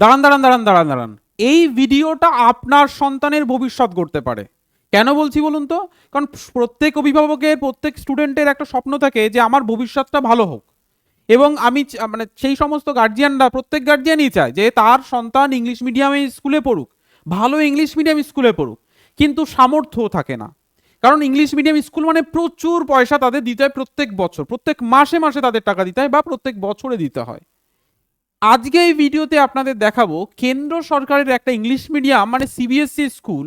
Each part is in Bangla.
দাঁড়ান দাঁড়ান দাঁড়ান দাঁড়ান দাঁড়ান, এই ভিডিওটা আপনার সন্তানের ভবিষ্যৎ গড়তে পারে। কেন বলছি বলুন তো? কারণ প্রত্যেক অভিভাবকের, প্রত্যেক স্টুডেন্টের একটা স্বপ্ন থাকে যে আমার ভবিষ্যৎটা ভালো হোক। এবং আমি মানে সেই সমস্ত গার্জিয়ানরা, প্রত্যেক গার্জিয়ানই চায় যে তার সন্তান ইংলিশ মিডিয়ামে স্কুলে পড়ুক, ভালো ইংলিশ মিডিয়াম স্কুলে পড়ুক, কিন্তু সামর্থ্য থাকে না। কারণ ইংলিশ মিডিয়াম স্কুল মানে প্রচুর পয়সা তাদের দিতে হয় প্রত্যেক বছর, প্রত্যেক মাসে মাসে তাদের টাকা দিতে হয় বা প্রত্যেক বছরে দিতে হয়। আজকে এই ভিডিওতে আপনাদের দেখাবো কেন্দ্র সরকারের একটা ইংলিশ মিডিয়াম মানে সিবিএসসি স্কুল,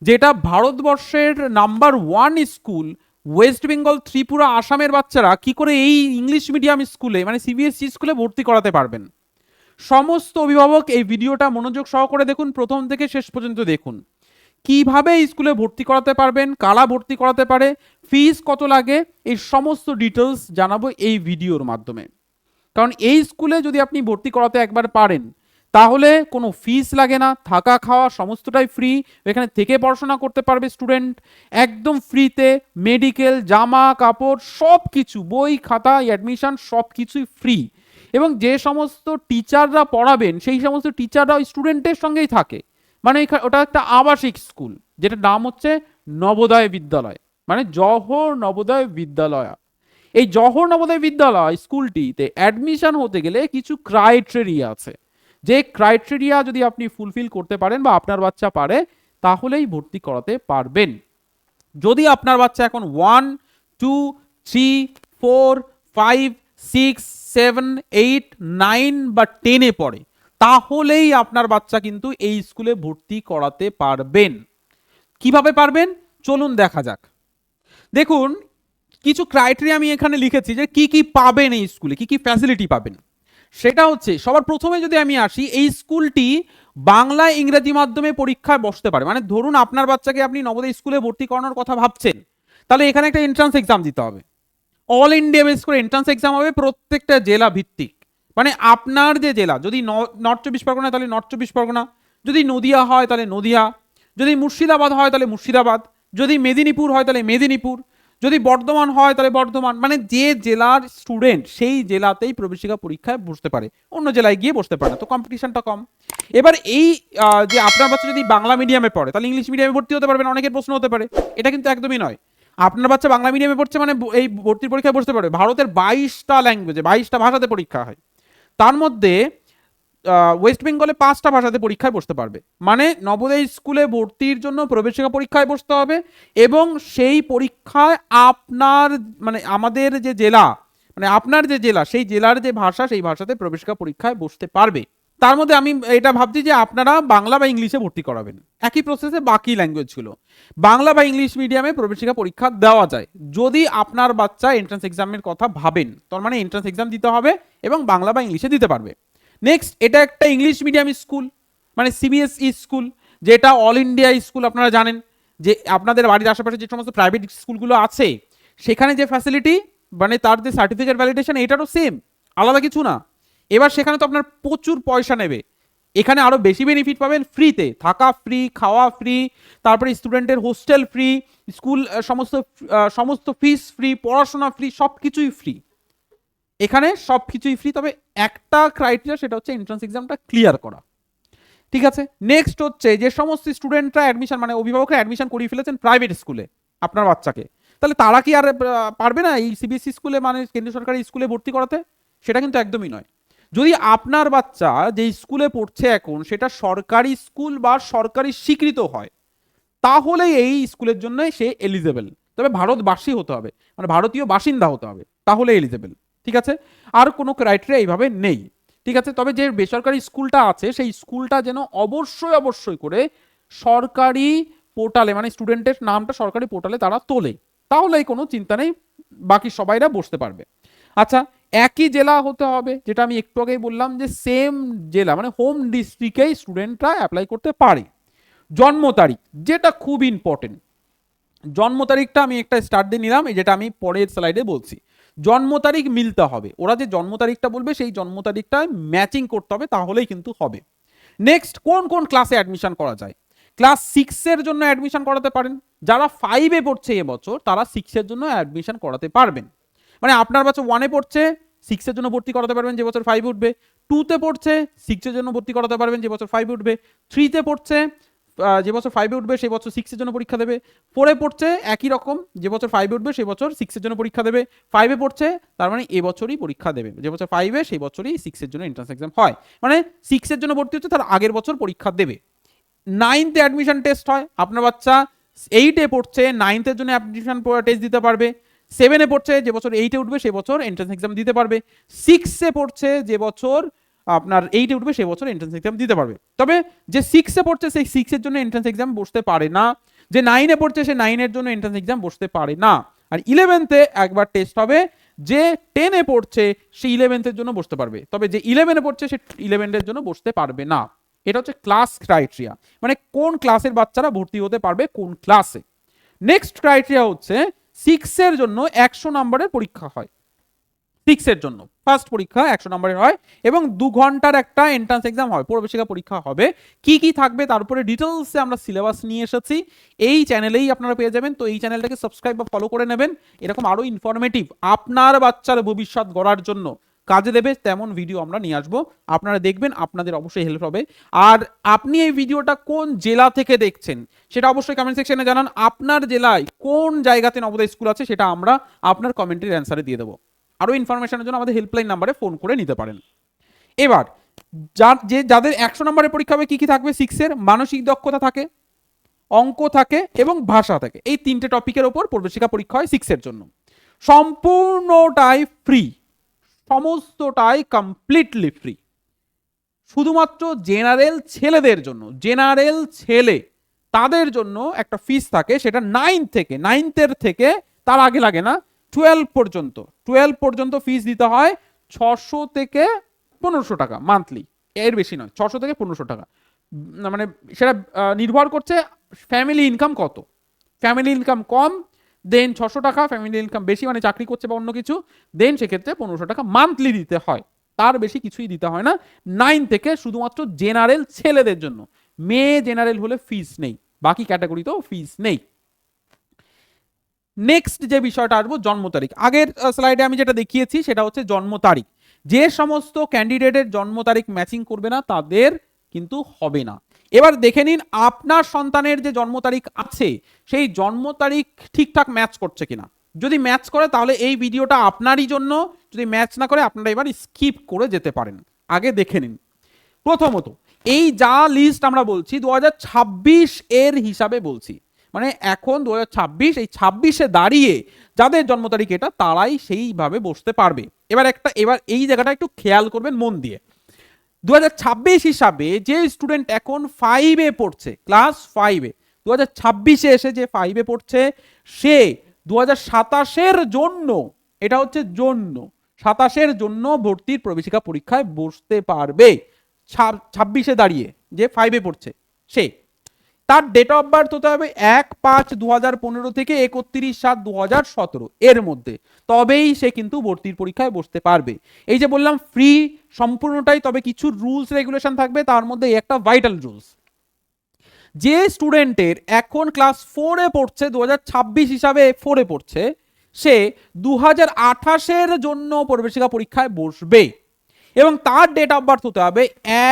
যেটা ভারতবর্ষের number 1 school. West Bengal, Tripura, আসামের বাচ্চারা কি করে এই ইংলিশ মিডিয়াম স্কুলে মানে সিবিএসসি স্কুলে ভর্তি করাতে পারবেন। সমস্ত অভিভাবক এই ভিডিওটা মনোযোগ সহকারে দেখুন, প্রথম থেকে শেষ পর্যন্ত দেখুন। কিভাবে এই স্কুলে ভর্তি করাতে পারবেন, কারা ভর্তি করাতে পারে, ফিস কত লাগে, এই সমস্ত ডিটেলস জানাবো এই ভিডিওর মাধ্যমে। কারণ এই স্কুলে যদি আপনি ভর্তি করাতে একবার পারেন, তাহলে কোনো ফিস লাগে না, থাকা খাওয়া সমস্তটাই ফ্রি। এখানে থেকে পড়াশোনা করতে পারবে স্টুডেন্ট একদম ফ্রিতে। মেডিকেল, জামা কাপড় সব কিছু, বই খাতা, অ্যাডমিশন সব কিছুই ফ্রি। এবং যে সমস্ত টিচাররা পড়াবেন সেই সমস্ত টিচাররা ওই স্টুডেন্টের সঙ্গেই থাকে। মানে ওটা একটা আবাসিক স্কুল, যেটা নাম হচ্ছে নবোদয় বিদ্যালয়, মানে জওহর নবোদয় বিদ্যালয়। এই জওহর নবোদয় বিদ্যালয় স্কুলটিতে অ্যাডমিশন হতে গেলে কিছু ক্রাইটেরিয়া আছে, যে ক্রাইটেরিয়া যদি আপনি ফুলফিল করতে পারেন বা আপনার বাচ্চা পারে, তাহলেই ভর্তি করাতে পারবেন। যদি আপনার বাচ্চা এখন 1, 2, 3, 4, 5, 6, 7, 8, 9 বা 10-এ পড়ে, তাহলেই আপনার বাচ্চা কিন্তু এই স্কুলে ভর্তি করাতে পারবেন। কিভাবে পারবেন চলুন দেখা যাক। দেখুন, কিছু ক্রাইটেরিয়া আমি এখানে লিখেছি যে কি কি পাবেন এই স্কুলে, কি কি ফ্যাসিলিটি পাবেন। সেটা হচ্ছে, সবার প্রথমে যদি আমি আসি, এই স্কুলটি বাংলা ইংরেজি মাধ্যমে পরীক্ষায় বসতে পারে। মানে ধরুন আপনার বাচ্চাকে আপনি নবোদয় স্কুলে ভর্তি করানোর কথা ভাবছেন, তাহলে এখানে একটা এন্ট্রান্স এক্সাম দিতে হবে। অল ইন্ডিয়া বেস করে এন্ট্রান্স এক্সাম হবে, প্রত্যেকটা জেলা ভিত্তিক। মানে আপনার যে জেলা, যদি নর্থ 24 পরগনা তাহলে নর্থ 24 পরগনা, যদি নদিয়া হয় তাহলে নদিয়া, যদি মুর্শিদাবাদ হয় তাহলে মুর্শিদাবাদ, যদি মেদিনীপুর হয় তাহলে মেদিনীপুর, যদি বর্ধমান হয় তাহলে বর্ধমান। মানে যে জেলার স্টুডেন্ট সেই জেলাতেই প্রবেশিকা পরীক্ষায় বসতে পারে, অন্য জেলায় গিয়ে বসতে পারে না, তো কম্পিটিশনটা কম। এবার এই যে আপনার বাচ্চা যদি বাংলা মিডিয়ামে পড়ে, তাহলে ইংলিশ মিডিয়ামে ভর্তি হতে পারবেন, অনেকের প্রশ্ন হতে পারে। এটা কিন্তু একদমই নয়। আপনার বাচ্চা বাংলা মিডিয়ামে পড়ছে মানে এই ভর্তির পরীক্ষায় বসতে পারবে। ভারতের 22টা ল্যাঙ্গুয়েজে, 22টা ভাষাতে পরীক্ষা হয়, তার মধ্যে ওয়েস্ট বেঙ্গলে 5টা ভাষাতে পরীক্ষায় বসতে পারবে। মানে নবোদয় স্কুলে ভর্তির জন্য প্রবেশিকা পরীক্ষায় বসতে হবে, এবং সেই পরীক্ষায় আপনার মানে আমাদের যে জেলা, মানে আপনার যে জেলা সেই জেলার যে ভাষা সেই ভাষাতে প্রবেশিকা পরীক্ষায় বসতে পারবে। তার মধ্যে আমি এটা ভাবছি যে আপনারা বাংলা বা ইংলিশে ভর্তি করাবেন, একই প্রসেসে বাকি ল্যাঙ্গুয়েজ ছিল। বাংলা বা ইংলিশ মিডিয়ামে প্রবেশিকা পরীক্ষা দেওয়া যায় যদি আপনার বাচ্চা এন্ট্রান্স এক্সামের কথা ভাবেন, তার মানে এন্ট্রান্স এক্সাম দিতে হবে এবং বাংলা বা ইংলিশে দিতে পারবে। নেক্সট, এটা একটা ইংলিশ মিডিয়াম স্কুল, মানে সিবিএসই স্কুল, যেটা অল ইন্ডিয়া স্কুল। আপনারা জানেন যে আপনাদের বাড়ির আশেপাশে যে সমস্ত প্রাইভেট স্কুলগুলো আছে, সেখানে যে ফ্যাসিলিটি মানে তার যে সার্টিফিকেট ভ্যালিডেশন, এটারও সেম, আলাদা কিছু না। এবার সেখানে তো আপনার প্রচুর পয়সা নেবে, এখানে আরো বেশি বেনিফিট পাবেন, ফ্রিতে থাকা, ফ্রি খাওয়া, ফ্রি, তারপরে স্টুডেন্টের হোস্টেল ফ্রি, স্কুল সমস্ত সমস্ত ফিস ফ্রি, পড়াশোনা ফ্রি, সব কিছুই ফ্রি। এখানে সব কিছুই ফ্রি, তবে একটা ক্রাইটেরিয়া, সেটা হচ্ছে এন্ট্রান্স এক্সামটা ক্লিয়ার করা। ঠিক আছে, নেক্সট হচ্ছে যে সমস্ত স্টুডেন্টরা অ্যাডমিশন মানে অভিভাবকরা অ্যাডমিশন করিয়ে ফেলেছেন প্রাইভেট স্কুলে আপনার বাচ্চাকে, তাহলে তারা কি আর পারবে না এই সিবিএসই স্কুলে মানে কেন্দ্র সরকারি স্কুলে ভর্তি করাতে? সেটা কিন্তু একদমই নয়। যদি আপনার বাচ্চা যে স্কুলে পড়ছে এখন সেটা সরকারি স্কুল বা সরকারি স্বীকৃত হয়, তাহলে এই স্কুলের জন্য সে এলিজেবল। তবে ভারতবাসী হতে হবে, মানে ভারতীয় বাসিন্দা হতে হবে, তাহলে এলিজেবল। ঠিক আছে, আর কোনো ক্রাইটেরিয়া এইভাবে নেই। ঠিক আছে, তবে যে বেসরকারি স্কুলটা আছে সেই স্কুলটা যেন অবশ্যই অবশ্যই করে সরকারি পোর্টালে, মানে স্টুডেন্টের নামটা সরকারি পোর্টালে তারা তোলে, তাহলেই কোনো চিন্তা নেই, বাকি সবাইরা বসতে পারবে। আচ্ছা, একই জেলা হতে হবে, যেটা আমি একটু আগেই বললাম যে সেম জেলা মানে হোম ডিস্ট্রিক্টেই স্টুডেন্টরা অ্যাপ্লাই করতে পারে। জন্ম তারিখ, যেটা খুব ইম্পর্টেন্ট, জন্ম তারিখটা আমি একটা স্টার্ট দিয়ে নিলাম, যেটা আমি পরের স্লাইডে বলছি। জন্ম তারিখ মিলতে হবে, ওরা যে জন্ম তারিখটা বলবে সেই জন্ম তারিখটা ম্যাচিং করতে হবে, তাহলেই কিন্তু হবে। নেক্সট, কোন কোন ক্লাসে অ্যাডমিশন করা যায়? ক্লাস 6-এর জন্য অ্যাডমিশন করাতে পারেন, যারা 5-এ পড়ছে এবছর তারা 6-এর জন্য অ্যাডমিশন করাতে পারবেন। মানে আপনার বাচ্চা 1-এ পড়ছে, সিক্সের জন্য ভর্তি করাতে পারবেন যে বছর 5 উঠবে। 2তে পড়ছে, 6 এর জন্য ভর্তি করাতে পারবেন যে বছর 5 উঠবে। 3তে পড়ছে, যে বছর 5 উঠবে সেই বছর 6 এর জন্য পরীক্ষা দেবে। 4এ পড়ছে একই রকম, যে বছর 5 উঠবে সেই বছর 6 এর জন্য পরীক্ষা দেবে। 5এ পড়ছে তার মানে এ বছরই পরীক্ষা দেবে, যে বছর 5এ সেই বছরই 6 এর জন্য এন্ট্রান্স এক্সাম হয়, মানে 6 এর জন্য ভর্তি হচ্ছে তার আগের বছর পরীক্ষা দেবে। 9তে অ্যাডমিশন টেস্ট হয়, আপনার বাচ্চা 8এ পড়ছে, 9th-এর জন্য অ্যাডমিশন টেস্ট দিতে পারবে। 7এ পড়ছে, যে বছর 8-এ উঠবে সেই বছর এন্ট্রান্স এক্সাম দিতে পারবে। 6এ পড়ছে, যে বছর আপনার 8-এ উঠবে সেই বছর এন্ট্রান্স এক্সাম দিতে পারবে। তবে যে 6-এ পড়ছে সেই 6-এর জন্য এন্ট্রান্স এক্সাম বসতে পারে না, যে 9-এ পড়ছে সে 9-এর জন্য এন্ট্রান্স এক্সাম বসতে পারে না। আর 11th-এ একবার টেস্ট হবে, যে 10-এ পড়ছে সে 11th-এর জন্য বসতে পারবে, তবে যে 11-এ পড়ছে সে 11th-এর জন্য বসতে পারবে না। এটা হচ্ছে ক্লাস ক্রাইটেরিয়া, মানে কোন ক্লাসের বাচ্চারা ভর্তি হতে পারবে কোন ক্লাসে। নেক্সট ক্রাইটেরিয়া হচ্ছে 6-এর জন্য 100 নম্বরের পরীক্ষা হয়। 6-এর জন্য ফার্স্ট পরীক্ষা 100 নম্বরের হয় এবং 2 ঘন্টার একটা এন্ট্রান্স এক্সাম হয়, প্রবেশিকা পরীক্ষা হবে। কি কি থাকবে তার উপরে ডিটেলসে আমরা সিলেবাস নিয়ে এসেছি, এই চ্যানেলেই আপনারা পেয়ে যাবেন। তো এই চ্যানেলটাকে সাবস্ক্রাইব বা ফলো করে নেবেন, এরকম আরো ইনফরমেটিভ আপনার বাচ্চার ভবিষ্যৎ গড়ার জন্য কাজে দেবে তেমন ভিডিও আমরা নিয়ে আসবো, আপনারা দেখবেন, আপনাদের অবশ্যই হেল্প হবে। আর আপনি এই ভিডিওটা কোন জেলা থেকে দেখছেন সেটা অবশ্যই কমেন্ট সেকশনে জানান। আপনার জেলায় কোন জায়গাতে নবোদয় স্কুল আছে সেটা আমরা আপনার কমেন্টের অ্যান্সারে দিয়ে দেবো। আরো ইনফরমেশনের জন্য আমাদের হেল্পলাইন নাম্বারে ফোন করে নিতে পারেন। এবার যাদের 100 নম্বরের পরীক্ষা হবে, কি কি থাকবে 6-এর? মানসিক দক্ষতা থাকে, অঙ্ক থাকে এবং ভাষা থাকে। এই 3টে টপিকের ওপর প্রবেশিকা পরীক্ষা হয় 6-এর জন্য। সম্পূর্ণটাই ফ্রি, সমস্তটাই কমপ্লিটলি ফ্রি, শুধুমাত্র জেনারেল ছেলেদের জন্য। জেনারেল ছেলে তাদের জন্য একটা ফিস থাকে, সেটা 9th-এর থেকে তার আগে লাগে না, 12 পর্যন্ত ফিস দিতে হয় 600 থেকে 1500 টাকা মান্থলি, এর বেশি নয়, 600 থেকে 1500 টাকা। মানে সেটা নির্ভর করছে ফ্যামিলি ইনকাম কত। ফ্যামিলি ইনকাম কম দেন 600 টাকা, ফ্যামিলি ইনকাম বেশি মানে চাকরি করছে বা অন্য কিছু দেন সেক্ষেত্রে 1500 টাকা মান্থলি দিতে হয়, তার বেশি কিছুই দিতে হয় না। 9 থেকে শুধুমাত্র জেনারেল ছেলেদের জন্য, মেয়ে জেনারেল হলে ফিস নেই, বাকি ক্যাটাগরিতেও ফিস নেই। নেক্সট যে বিষয়টা আসবো জন্ম তারিখ। আগের স্লাইডে আমি যেটা দেখিয়েছি সেটা হচ্ছে জন্ম তারিখ। যে সমস্ত ক্যান্ডিডেটের জন্ম তারিখ ম্যাচিং করবে না তাদের কিন্তু হবে না। এবার দেখে নিন আপনার সন্তানের যে জন্ম তারিখ আছে সেই জন্ম তারিখ ঠিকঠাক ম্যাচ করছে কিনা। যদি ম্যাচ করে তাহলে এই ভিডিওটা আপনারই জন্য, যদি ম্যাচ না করে আপনারা এবার স্কিপ করে যেতে পারেন। আগে দেখে নিন। প্রথমত এই যা লিস্ট আমরা বলছি 2026 এর হিসাবে বলছি, মানে এখন 2026, এই 26-এ দাঁড়িয়ে যাদের জন্ম তারিখ এটা তারাই সেইভাবে বসতে পারবে। এবার এই জায়গাটা একটু খেয়াল করবেন মন দিয়ে। 2026 হিসাবে যে স্টুডেন্ট এখন 5-এ পড়ছে, ক্লাস 5-এ 2026-এ এসে যে 5-এ পড়ছে সে 2027-এর জন্য, এটা হচ্ছে জন্য 27-এর জন্য ভর্তির প্রবেশিকা পরীক্ষায় বসতে পারবে। 26-এ দাঁড়িয়ে যে 5-এ পড়ছে সে, তার ডেট অফ বার্থ হতে হবে 1/5/2015 থেকে 31/7/2017 এর মধ্যে, তবেই সে কিন্তু ভর্তির পরীক্ষায় বসতে পারবে। এই যে বললাম ফ্রি সম্পূর্ণটাই, তবে কিছু রুলস রেগুলেশন থাকবে, তার মধ্যে একটা ভাইটাল রুলস, যে স্টুডেন্টের এখন ক্লাস 4-এ পড়ছে 2026 হিসাবে 4-এ পড়ছে, সে 2028-এর জন্য প্রবেশিকা পরীক্ষায় বসবে এবং তার ডেট অফ বার্থ হতে হবে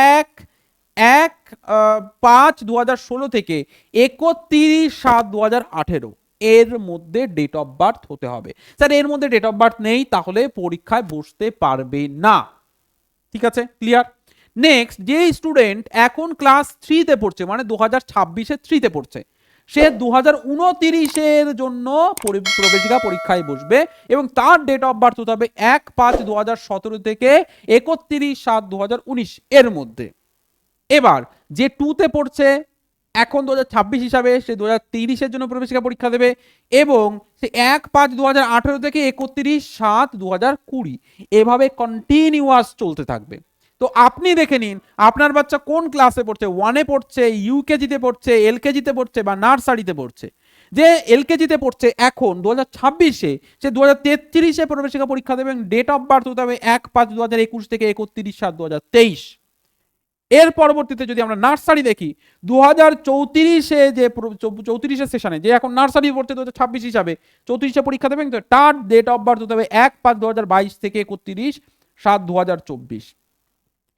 1/5/2016 থেকে 31/7/2018 এর মধ্যে ডেট অফ বার্থ হতে হবে। স্যার এর মধ্যে ডেট অফ বার্থ নেই, তাহলে পরীক্ষায় বসতে পারবে না। ঠিক আছে, ক্লিয়ার? নেক্সট, যে স্টুডেন্ট এখন ক্লাস 3-তে পড়ছে, মানে 2026-এ 3-তে পড়ছে, সে 2029-এর জন্য প্রবেশিকা পরীক্ষায় বসবে এবং তার ডেট অফ বার্থ হতে হবে 1/5/2017 থেকে 31/7/2019 এর মধ্যে। এবার যে 2-তে পড়ছে এখন 2026 হিসাবে, সে 2023-এর জন্য প্রবেশিকা পরীক্ষা দেবে এবং সে 1/5/2018 থেকে 31/7/2020 এভাবে কন্টিনিউয়াস চলতে থাকবে। তো আপনি দেখে নিন আপনার বাচ্চা কোন ক্লাসে পড়ছে, 1-এ পড়ছে, ইউকেজিতে পড়ছে, এলকেজিতে পড়ছে বা নার্সারিতে পড়ছে। যে এলকেজিতে পড়ছে এখন 2026-এ, সে 2033-এ প্রবেশিকা পরীক্ষা দেবে এবং ডেট অফ বার্থ হতে হবে 1/5/2021 থেকে 31/7/2023। এর পরবর্তীতে যদি আমরা নার্সারি দেখি 2034-এ যে 34-এর সেশনে যে এখন নার্সারি পড়তে 2026 হিসাবে 34-এ পরীক্ষা দেবেন, তো তার ডেট অফ বার্থ হতে হবে 1/5/2022 থেকে 31/7/2024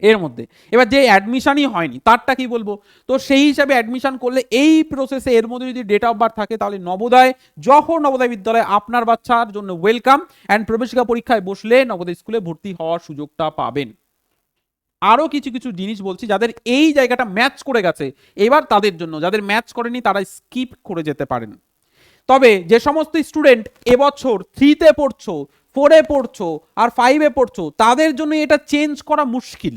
এর মধ্যে। এবার যে অ্যাডমিশনই হয়নি তারটা কি বলবো, তো সেই হিসাবে অ্যাডমিশন করলে এই প্রসেসে এর মধ্যে যদি ডেট অফ বার্থ থাকে তাহলে নবোদয়, জওহর নবোদয় বিদ্যালয় আপনার বাচ্চার জন্য ওয়েলকাম, অ্যান্ড প্রবেশিকা পরীক্ষায় বসলে নবোদয় স্কুলে ভর্তি হওয়ার সুযোগটা পাবেন। আরো কিছু কিছু জিনিস বলছি যাদের এই জায়গাটা ম্যাচ করে গেছে এবার তাদের জন্য, যাদের ম্যাচ করেনি তারা স্কিপ করে যেতে পারেন। তবে যে সমস্ত স্টুডেন্ট এবছর 3-তে পড়ছো, 4-এ পড়ছো আর 5-এ পড়ছো তাদের জন্য এটা চেঞ্জ করা মুশকিল,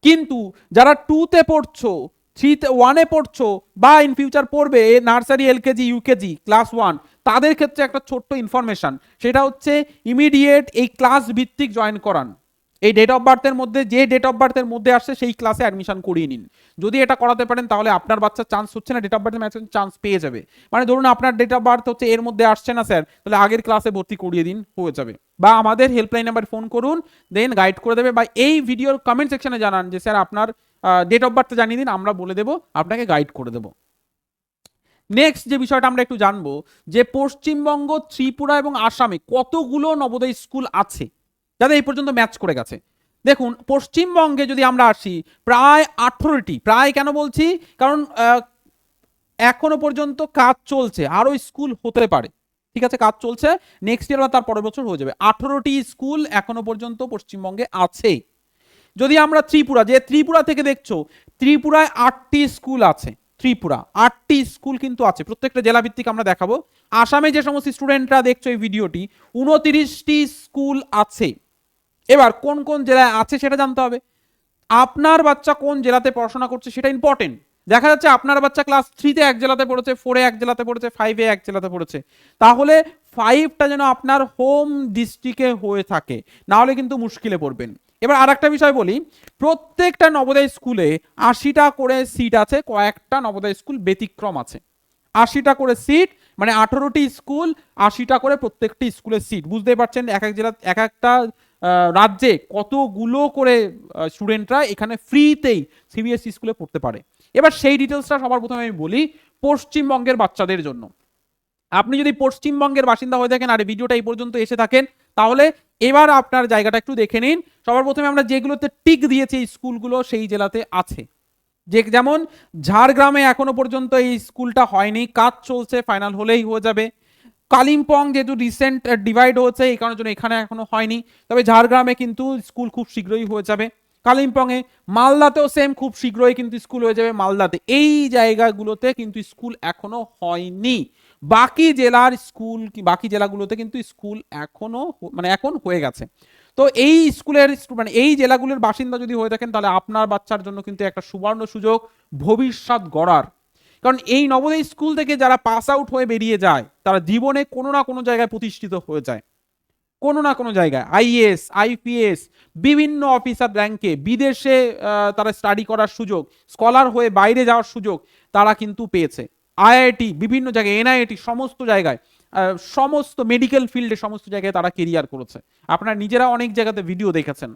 কিন্তু যারা 2-তে পড়ছো, 3-তে 1-এ পড়ছো বা ইন ফিউচার পড়বে নার্সারি, এলকেজি, ইউকেজি, ক্লাস 1, তাদের ক্ষেত্রে একটা ছোট্ট ইনফরমেশন, সেটা হচ্ছে ইমিডিয়েট এই ক্লাস ভিত্তিক জয়েন করান। এই ডেট অফ বার্থের মধ্যে যে ডেট অফ বার্থের মধ্যে আসছে সেই ক্লাসে অ্যাডমিশন করিয়ে নিন। যদি এটা করাতে পারেন তাহলে আপনার বাচ্চার চান্স হচ্ছে না, ডেট অফ বার্থের ম্যাচে চান্স পেয়ে যাবে। মানে ধরুন আপনার ডেট অফ বার্থ হচ্ছে এর মধ্যে আসছে না স্যার, তাহলে আগের ক্লাসে ভর্তি করিয়ে দিন, হয়ে যাবে। বা আমাদের হেল্পলাইন নাম্বার ফোন করুন, দেন গাইড করে দেবে, বা এই ভিডিওর কমেন্ট সেকশনে জানান যে স্যার আপনার ডেট অফ বার্থ জানিয়ে দিন, আমরা বলে দেবো, আপনাকে গাইড করে দেবো। নেক্সট যে বিষয়টা আমরা একটু জানবো যে পশ্চিমবঙ্গ, ত্রিপুরা এবং আসামে কতগুলো নবোদয় স্কুল আছে যাদের এই পর্যন্ত ম্যাচ করে গেছে। দেখুন পশ্চিমবঙ্গে যদি আমরা আসি প্রায় 18টি, প্রায় কেন বলছি কারণ এখনো পর্যন্ত কাজ চলছে, আরো স্কুল হতে পারে, ঠিক আছে, কাজ চলছে, নেক্সট ইয়ার বা তার পরের বছর হয়ে যাবে। 18টি স্কুল এখনো পর্যন্ত পশ্চিমবঙ্গে আছে। যদি আমরা ত্রিপুরা, যে ত্রিপুরা থেকে দেখছো, ত্রিপুরায় 8টি স্কুল আছে, ত্রিপুরা 8টি স্কুল কিন্তু আছে, প্রত্যেকটা জেলা ভিত্তিক আমরা দেখাবো। আসামে যে সমস্ত স্টুডেন্টরা দেখছো এই ভিডিওটি, 29টি স্কুল আছে। এবার কোন কোন জেলায় আছে সেটা জানতে হবে, আপনার বাচ্চা কোন জেলাতে পড়াশোনা করছে সেটা ইম্পর্টেন্ট। দেখা যাচ্ছে আপনার বাচ্চা ক্লাস 3-তে এক জেলাতে পড়েছে, 4-এ এক জেলাতে পড়েছে, 5-এ এক জেলাতে পড়েছে, তাহলে 5টা যেন আপনার হোম ডিস্ট্রিক্টে হয়ে থাকে, না হলে কিন্তু মুশকিলে পড়বেন। এবার আর একটা বিষয় বলি, প্রত্যেকটা নবোদয় স্কুলে 80টা করে সিট আছে, কয়েকটা নবোদয় স্কুল ব্যতিক্রম আছে। 80টা করে সিট মানে 18টি স্কুল, 80টা করে প্রত্যেকটি স্কুলের সিট, বুঝতেই পারছেন এক এক জেলা, এক একটা রাজ্যে কতগুলো করে স্টুডেন্টরা এখানে ফ্রিতেই সিবিএসই স্কুলে পড়তে পারে। এবার সেই ডিটেলসটা সবার প্রথমে আমি বলি পশ্চিমবঙ্গের বাচ্চাদের জন্য। আপনি যদি পশ্চিমবঙ্গের বাসিন্দা হয়ে থাকেন আর ভিডিওটা এই পর্যন্ত এসে থাকেন, তাহলে এবার আপনার জায়গাটা একটু দেখে নিন। সবার প্রথমে আমরা যেগুলোতে টিক দিয়েছি এই স্কুলগুলো সেই জেলাতে আছে, যে যেমন ঝাড়গ্রামে এখনো পর্যন্ত এই স্কুলটা হয়নি, কাজ চলছে, ফাইনাল হলেই হয়ে যাবে। কালিম্পং যেহেতু রিসেন্ট ডিভাইড হয়েছে এই কারণের জন্য এখানে এখনো হয়নি, তবে ঝাড়গ্রামে কিন্তু স্কুল খুব শীঘ্রই হয়ে যাবে কালিম্পংয়ে। মালদাতেও সেম, খুব শীঘ্রই কিন্তু স্কুল হয়ে যাবে মালদাতে। এই জায়গাগুলোতে কিন্তু স্কুল এখনো হয়নি, বাকি জেলার স্কুল, বাকি জেলাগুলোতে কিন্তু স্কুল এখনো মানে এখন হয়ে গেছে। তো এই স্কুলের মানে এই জেলাগুলোর বাসিন্দা যদি হয়ে থাকেন তাহলে আপনার বাচ্চার জন্য কিন্তু একটা সুবর্ণ সুযোগ ভবিষ্যৎ গড়ার। কারণ এই নবোদয় স্কুল থেকে যারা পাস আউট হয়ে বেরিয়ে যায় তারা জীবনে কোনো না কোনো জায়গায় প্রতিষ্ঠিত হয়ে যায়, কোনো না কোনো জায়গায় আইএএস, আইপিএস, বিভিন্ন অফিসার র্যাঙ্কে, বিদেশে তারা স্টাডি করার সুযোগ, স্কলার হয়ে বাইরে যাওয়ার সুযোগ তারা কিন্তু পেয়েছে। আইআইটি, বিভিন্ন জায়গায়, এনআইটি, সমস্ত জায়গায়, সমস্ত মেডিকেল ফিল্ডে, সমস্ত জায়গায় তারা কেরিয়ার করেছে। আপনারা নিজেরা অনেক জায়গাতে ভিডিও দেখেছেন।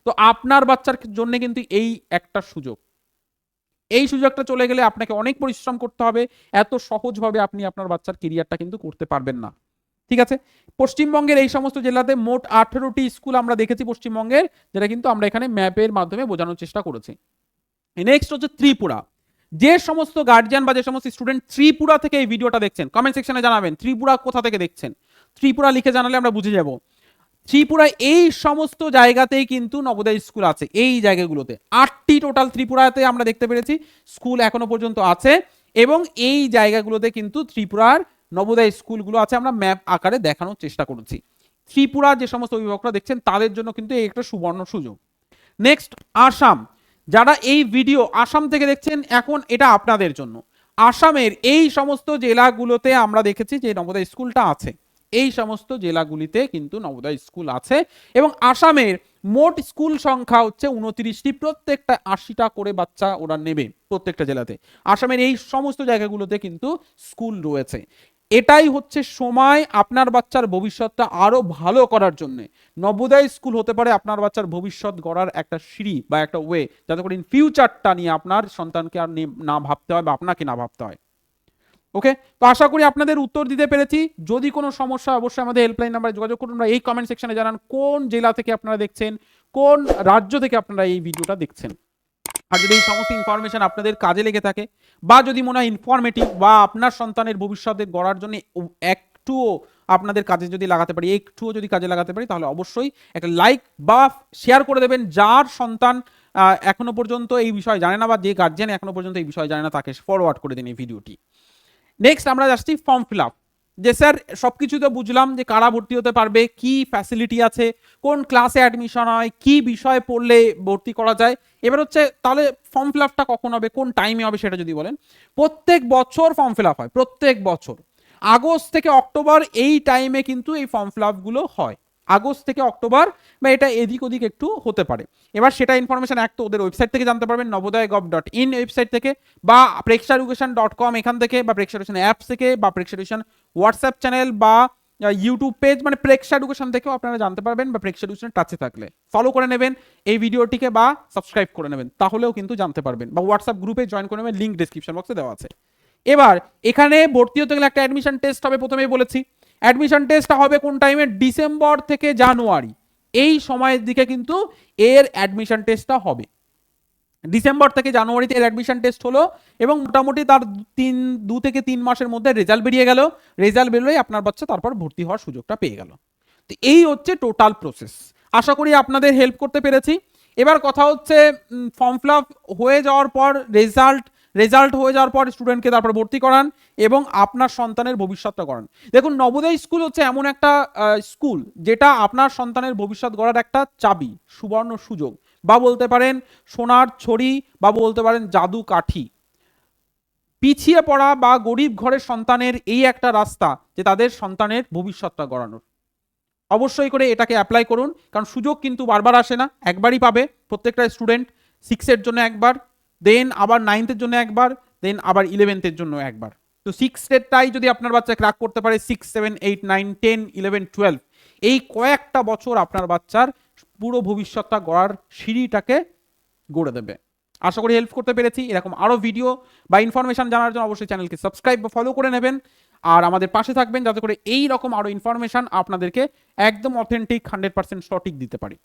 তো আপনার বাচ্চার জন্য কিন্তু এই একটা সুযোগ, এই সুযোগটা চলে গেলে আপনাকে অনেক পরিশ্রম করতে হবে, এত সহজভাবে আপনি আপনার বাচ্চার কেরিয়ারটা কিন্তু করতে পারবেন না, ঠিক আছে। পশ্চিমবঙ্গের এই সমস্ত জেলাতে মোট 18টি স্কুল আমরা দেখেছি পশ্চিমবঙ্গের, যেটা কিন্তু আমরা এখানে ম্যাপের মাধ্যমে বোঝানোর চেষ্টা করেছি। নেক্সট হচ্ছে ত্রিপুরা। যে সমস্ত গার্জিয়ান বা যে সমস্ত স্টুডেন্ট ত্রিপুরা থেকে এই ভিডিওটা দেখছেন কমেন্ট সেকশনে জানাবেন ত্রিপুরা কোথা থেকে দেখছেন, ত্রিপুরা লিখে জানালে আমরা বুঝে যাব। ত্রিপুরায় এই সমস্ত জায়গাতেই কিন্তু নবোদয় স্কুল আছে, এই জায়গাগুলোতে 8টি টোটাল ত্রিপুরাতে আমরা দেখতে পেরেছি স্কুল এখনো পর্যন্ত আছে, এবং এই জায়গাগুলোতে কিন্তু ত্রিপুরার নবোদয় স্কুলগুলো আছে, আমরা ম্যাপ আকারে দেখানোর চেষ্টা করেছি। ত্রিপুরা যে সমস্ত অভিভাবকরা দেখছেন তাদের জন্য কিন্তু এই একটা সুবর্ণ সুযোগ। নেক্সট আসাম, যারা এই ভিডিও আসাম থেকে দেখছেন এখন এটা আপনাদের জন্য। আসামের এই সমস্ত জেলাগুলোতে আমরা দেখেছি যে নবোদয় স্কুলটা আছে, এই সমস্ত জেলাগুলিতে কিন্তু নবোদয় স্কুল আছে, এবং আসামের মোট স্কুল সংখ্যা হচ্ছে 29টি, প্রত্যেকটা 80টা করে বাচ্চা ওরা নেবে প্রত্যেকটা জেলাতে। আসামের এই সমস্ত জায়গাগুলোতে কিন্তু স্কুল রয়েছে। এটাই হচ্ছে সময় আপনার বাচ্চার ভবিষ্যৎটা আরো ভালো করার জন্য। নবোদয় স্কুল হতে পারে আপনার বাচ্চার ভবিষ্যৎ গড়ার একটা সিঁড়ি বা একটা ওয়ে, যাতে করে ইন ফিউচারটা নিয়ে আপনার সন্তানকে আর না ভাবতে হয় বা আপনাকে না ভাবতে হয়। ওকে, তো আশা করি আপনাদের উত্তর দিতে পেরেছি। যদি কোনো সমস্যা অবশ্যই আমাদের হেল্পলাইন নাম্বারে যোগাযোগ করুন, বা এই কমেন্ট সেকশনে জানান কোন জেলা থেকে আপনারা দেখছেন, কোন রাজ্য থেকে আপনারা এই ভিডিওটা দেখছেন। আর যদি এই সমস্ত ইনফরমেশন আপনাদের কাজে লেগে থাকে, বা যদি মনে হয় ইনফরমেটিভ, বা আপনার সন্তানের ভবিষ্যতে গড়ার জন্য একটুও আপনাদের কাজে যদি লাগাতে পারি, একটুও যদি কাজে লাগাতে পারি, তাহলে অবশ্যই একটা লাইক বা শেয়ার করে দেবেন। যার সন্তান এখনো পর্যন্ত এই বিষয়ে জানে না, বা যে গার্জিয়ান এখনো পর্যন্ত এই বিষয়ে জানে না, তাকে ফরওয়ার্ড করে দিন এই ভিডিওটি। নেক্সট আমরা যাচ্ছি ফর্ম ফিল আপ। যে স্যার সবকিছু তো বুঝলাম, যে কারা ভর্তি হতে পারবে, কি ফ্যাসিলিটি আছে, কোন ক্লাসে অ্যাডমিশন হয়, কি বিষয়ে পড়লে ভর্তি করা যায়। এবার হচ্ছে তাহলে ফর্ম ফিল আপটা কখন হবে, কোন টাইমে হবে, সেটা যদি বলেন। প্রত্যেক বছর ফর্ম ফিল আপ হয়, প্রত্যেক বছর আগস্ট থেকে অক্টোবর এই টাইমে কিন্তু এই ফর্ম ফিল আপগুলো হয়। আগস্ট থেকে অক্টোবর, বা এটা এদিক ওদিক একটু হতে পারে। এবার সেটা ইনফরমেশন এক তো ওদের ওয়েবসাইট থেকে জানতে পারবেন, নবোদয়.gov.in ওয়েবসাইট থেকে, বা প্রেক্ষাএডুকেশন.com এখান থেকে, বা প্রেক্ষাএডুকেশন অ্যাপস থেকে, বা প্রেক্ষাএডুকেশন হোয়াটসঅ্যাপ চ্যানেল বা ইউটিউব পেজ, মানে প্রেক্ষাএডুকেশন থেকেও আপনারা জানতে পারবেন, বা প্রেক্ষাএডুকেশনের টাচে থাকলে ফলো করে নেবেন এই ভিডিওটিকে, বা সাবস্ক্রাইব করে নেবেন, তাহলেও কিন্তু জানতে পারবেন, বা হোয়াটসঅ্যাপ গ্রুপে জয়েন করে নেবেন, লিঙ্ক ডেসক্রিপশন বক্সে দেওয়া আছে। এবার এখানে ভর্তি হতে গেলে একটা অ্যাডমিশন টেস্ট হবে, প্রথমেই বলেছি। অ্যাডমিশন টেস্টটা হবে কোন টাইমে, ডিসেম্বর থেকে জানুয়ারি এই সময়ের দিকে কিন্তু এর অ্যাডমিশন টেস্টটা হবে। ডিসেম্বর থেকে জানুয়ারিতে এর অ্যাডমিশন টেস্ট হলো, এবং মোটামুটি তার 2 থেকে 3 মাসের মধ্যে রেজাল্ট বেরিয়ে গেল। রেজাল্ট বেরোলেই আপনার বাচ্চা তারপর ভর্তি হওয়ার সুযোগটা পেয়ে গেল। তো এই হচ্ছে টোটাল প্রসেস। আশা করি আপনাদের হেল্প করতে পেরেছি। এবার কথা হচ্ছে ফর্ম ফিল আপ হয়ে যাওয়ার পর রেজাল্ট হয়ে যাওয়ার পর স্টুডেন্টকে তারপর ভর্তি করান এবং আপনার সন্তানের ভবিষ্যৎটা করান। দেখুন, নবোদয় স্কুল হচ্ছে এমন একটা স্কুল যেটা আপনার সন্তানের ভবিষ্যৎ গড়ার একটা চাবি, সুবর্ণ সুযোগ, বা বলতে পারেন সোনার ছড়ি, বা বলতে পারেন জাদু কাঠি। পিছিয়ে পড়া বা গরিব ঘরের সন্তানের এই একটা রাস্তা, যে তাদের সন্তানের ভবিষ্যৎটা গড়ানোর। অবশ্যই করে এটাকে অ্যাপ্লাই করুন, কারণ সুযোগ কিন্তু বারবার আসে না, একবারই পাবে প্রত্যেকটা স্টুডেন্ট। 6-এর জন্য একবার, দেন আবার 9th-এর জন্য একবার, দেন আবার 11th-এর জন্য একবার। তো 6-এরটাই যদি আপনার বাচ্চা ক্র্যাক করতে পারে, 6, 7, 8, 9, 10, 11, 12 এই কয়েকটা বছর আপনার বাচ্চার পুরো ভবিষ্যৎটা গড়ার সিঁড়িটাকে গড়ে দেবে। আশা করি হেল্প করতে পেরেছি। এরকম আরও ভিডিও বা ইনফরমেশন জানার জন্য অবশ্যই চ্যানেলকে সাবস্ক্রাইব বা ফলো করে নেবেন, আর আমাদের পাশে থাকবেন, যাতে করে এই রকম আরও ইনফরমেশন আপনাদেরকে একদম অথেন্টিক 100% সঠিক দিতে পারি।